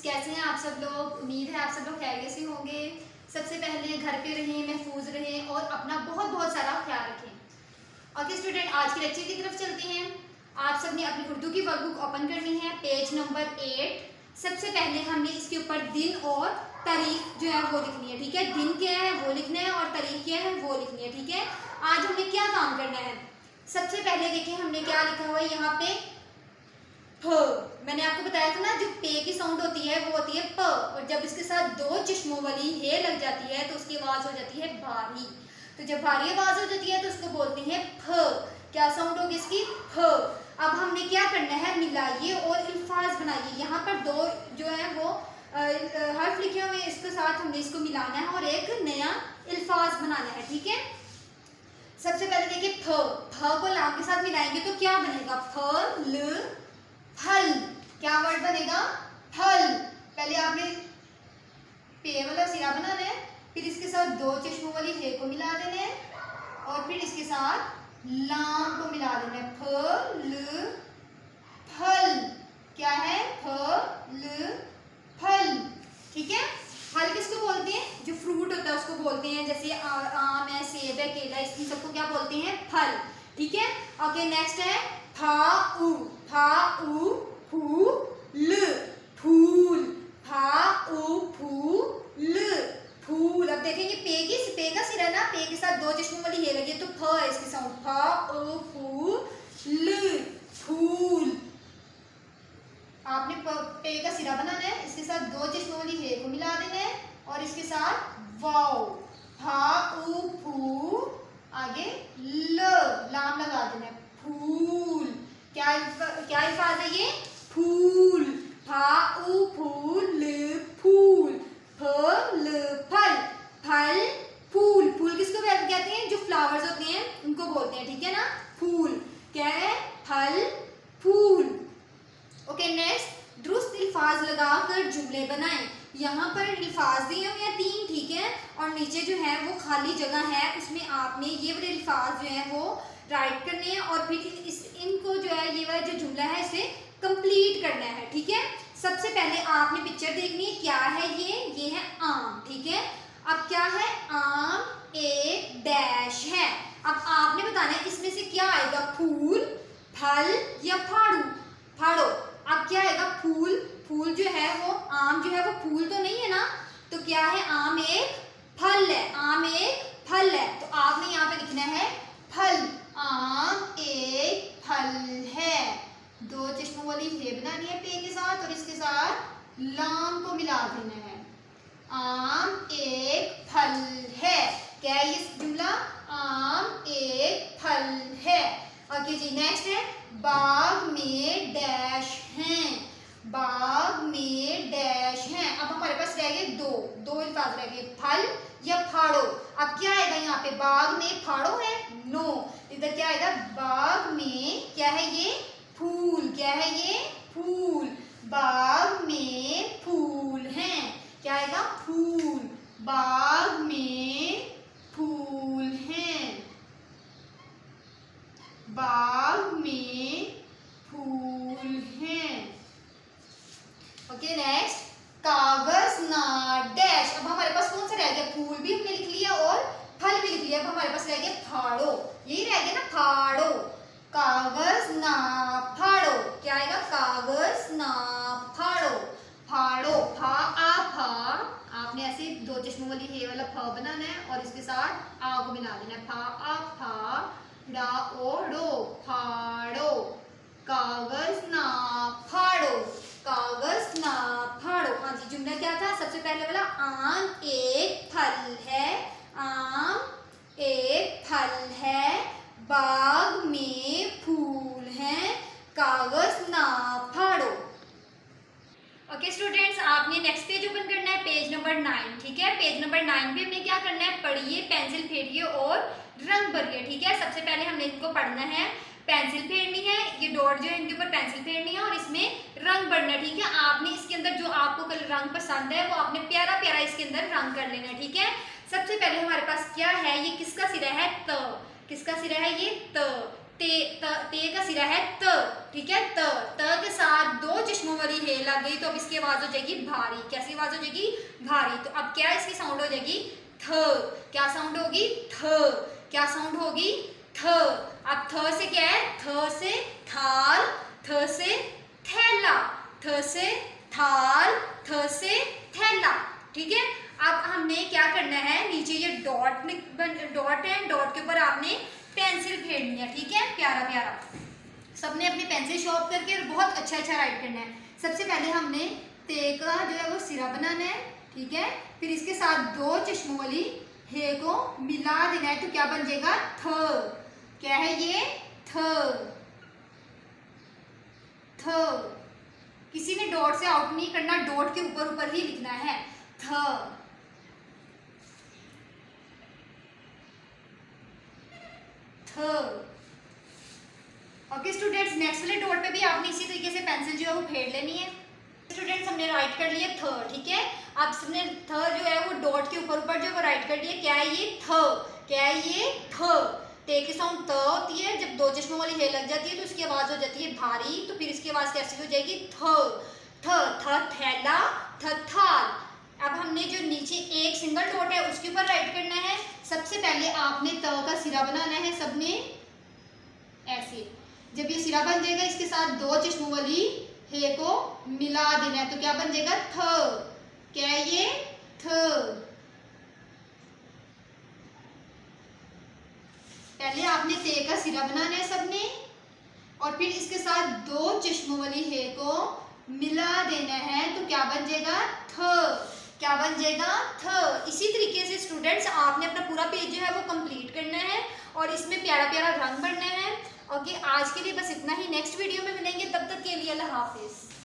कैसे हैं आप सब लोग। उम्मीद है आप सब लोग खैरियत से होंगे। सबसे पहले घर पे रहें, महफूज रहें और अपना बहुत बहुत सारा ख्याल रखें। ओके स्टूडेंट, आज के लेक्चर की तरफ चलते हैं। आप सब ने अपनी उर्दू की वर्कबुक ओपन करनी है, पेज नंबर 8। सबसे पहले हमने इसके ऊपर दिन और तारीख जो है वो लिखनी है, ठीक है। दिन क्या है वो लिखना है और तारीख क्या है वो लिखनी है, ठीक है। आज हमने क्या काम करना है, सबसे पहले देखिए हमने क्या लिखा हुआ है यहाँ पे फ। मैंने आपको बताया था ना, जो पे की साउंड होती है वो होती है प, और जब इसके साथ दो चश्मों वाली हे लग जाती है तो उसकी आवाज हो जाती है भारी। तो जब भारी आवाज हो जाती है तो उसको बोलते हैं फ। क्या साउंड होगी इसकी, फ। अब हमने क्या करना है, मिलाइए और अल्फाज बनाइए। यहाँ पर दो जो है वो हर्फ लिखे हुए हैं, इसके साथ हमने इसको मिलाना है और एक नया अल्फाज बनाना है, ठीक है। सबसे पहले देखिए फ। फ को लाम के साथ मिलाएंगे तो क्या बनेगा, फ ल फल। क्या वर्ड बनेगा, फल। पहले आपने पे वाला सिरा बनाना है, फिर इसके साथ दो चश्मों वाली हे को मिला देना है और फिर इसके साथ लाम को मिला देना है, फ ल फल। क्या है, फ ल फल, ठीक है। फल किसको बोलते हैं, जो फ्रूट होता है उसको बोलते हैं, जैसे आम है, सेब है, केला, इन सबको क्या बोलते हैं, फल, ठीक है। ओके नेक्स्ट है फा उ। फा उ फू ल फूल। फा उ फू ल फूल। अब देखेंगे पे का सिरा ना, पे के साथ दो चश्मों वाली हे लगी है तो फ है इसकी साउंड, फा उ फू ल फूल। आपने पे का सिरा बनाना है, इसके साथ दो चश्मों वाली हे को मिला देना है और इसके साथ वाओ, फा उ फू, आगे ल, लाम लगा देना है, फूल। क्या अल्फाज है ये, फूल। फा उ फूल ल फूल, फ ल फल, फल फूल। फूल किसको कहते हैं, जो फ्लावर्स होते हैं उनको बोलते हैं, ठीक है ना, फूल। क्या है, फल फूल। ओके नेक्स्ट, दुरुस्त अल्फाज लगाकर जुमले बनाएं। यहाँ पर अल्फाज दिए हुए हैं 3, ठीक है, और नीचे जो है वो खाली जगह है, उसमें आपने ये वाले अल्फाज जो है वो राइट करने हैं और फिर इनको जो है ये वाला जो जुमला है इसे कंप्लीट करना है, ठीक है। सबसे पहले आपने पिक्चर देखनी है, क्या है ये है आम, ठीक है। अब क्या है, आम एक डैश है। अब आपने बताना है इसमें से क्या आएगा, फूल, फल या फाड़ू। फाड़ो। अब क्या आएगा, फूल। फूल जो है वो, आम जो है वो फूल तो नहीं है ना, तो क्या है, आम एक फल है। आम एक फल है तो आपने यहाँ पे लिखना है फल। आम एक फल है। दो चश्मों वाली हे बनानी है पे के साथ और इसके साथ लाम को मिला देना है। आम एक फल है। क्या है ये जुमला, आम एक फल है। ओके जी नेक्स्ट है, बाग में डैश हैं। बाग में डैश हैं। अब हमारे पास रह गए दो अल्फाज रह गए, फल या फाड़ो। अब क्या आएगा यहाँ पे, बाग में फाड़ो है, नो। इधर क्या आएगा, बाग में क्या है ये, फूल। क्या है ये, फूल। बाग में फूल हैं। क्या आएगा, फूल। बाग में फूल हैं। बाग में फूल हैं। ओके नेक्स्ट, कागज ना डैश। अब हमारे पास कौन सा रह गया, फूल भी हमने लिख लिया और फल भी लिख लिया। अब हमारे पास रह गया फाड़ो, यही रह गया ना, फाड़ो। कागज ना फाड़ो। क्या आएगा, कागज ना फाड़ो। फाड़ो, फा आ फा, आपने ऐसे दो चश्मों वाली हे वाला फ बनाना है और इसके साथ आ को मिला देना है, फा आ फा डा ओ डो, फाड़ो। कागज ना फाड़ो। कागज ना फाड़ो। हाँ जी, जुमला क्या था, सबसे पहले वाला, आम एक फल है। आम एक फल है। बाग में फूल हैं। कागज ना फाड़ो। ओके स्टूडेंट्स, आपने नेक्स्ट पेज ओपन करना है, पेज नंबर 9, ठीक है। पेज नंबर 9 पे हमने क्या करना है, पढ़िए, पेंसिल फेरिए और रंग भरिए, ठीक है। सबसे पहले हमने इनको पढ़ना है, पेंसिल फेरनी है, ये डॉट जो है इनके ऊपर पेंसिल फेरनी है और इसमें रंग भरना है, ठीक है। आपने इसके अंदर जो आपको कलर रंग पसंद है वो आपने प्यारा प्यारा इसके अंदर रंग कर लेना है, ठीक है। सबसे पहले हमारे पास क्या है, ये किसका सिरा है, त। किसका सिरा है ये, त। ते का सिरा है त, ठीक है, त के साथ दो चश्मों वाली हे लग गई तो अब इसकी आवाज हो जाएगी भारी। कैसी आवाज हो जाएगी? भारी। तो अब क्या इसकी साउंड हो जाएगी? थ। क्या साउंड होगी? थ। क्या साउंड होगी? थ। अब थ से क्या है? थ से थाल, थ से थैला, थ से थाल, थ से थैला, ठीक है। अब हमने क्या करना है, नीचे ये डॉट है, डॉट के ऊपर आपने पेंसिल फेरनी है, ठीक है, प्यारा प्यारा। सबने अपनी पेंसिल शॉर्प करके बहुत अच्छा अच्छा राइट करना है। सबसे पहले हमने ते का जो है वो सिरा बनाना है, ठीक है, फिर इसके साथ दो चश्मों वाली हे को मिला देना है, तो क्या बन जाएगा? थ। क्या है ये? थ। थ। किसी ने डॉट से आउट नहीं करना, डॉट के ऊपर ऊपर ही लिखना है। थ। थ। ओके स्टूडेंट्स, नेक्स्ट वाले डॉट पे भी आपने इसी तरीके से पेंसिल जो है वो फेर लेनी है। स्टूडेंट्स हमने राइट कर लिया थ, ठीक है। अब सबने थ जो है वो डॉट के ऊपर ऊपर जो वो राइट कर दिया। क्या है ये? थ। क्या है ये? थ। टे की साउंड त होती है, जब दो चश्मों वाली हे लग जाती है तो इसकी आवाज हो जाती है भारी। तो फिर इसकी आवाज कैसी हो जाएगी? थ। थ। थ थैला, थ थाल। अब हमने जो नीचे एक सिंगल डॉट है उसके ऊपर राइट करना है। सबसे पहले आपने त का सिरा बनाना है सबने ऐसे। जब ये सिरा बन जाएगा इसके साथ दो चश्मों वाली हे को मिला देना है, तो क्या बन जाएगा? थ। क्या है ये? थ। पहले आपने ते का सिरा बनाना है सबने, और फिर इसके साथ दो चश्मों वाली हे को मिला देना है, तो क्या बन जाएगा? थ। क्या बन जाएगा? थ। इसी तरीके से स्टूडेंट्स आपने अपना पूरा पेज जो है वो कंप्लीट करना है और इसमें प्यारा प्यारा रंग भरना है। ओके, आज के लिए बस इतना ही। नेक्स्ट वीडियो में मिलेंगे, तब तक के लिए अल्लाह हाफिज।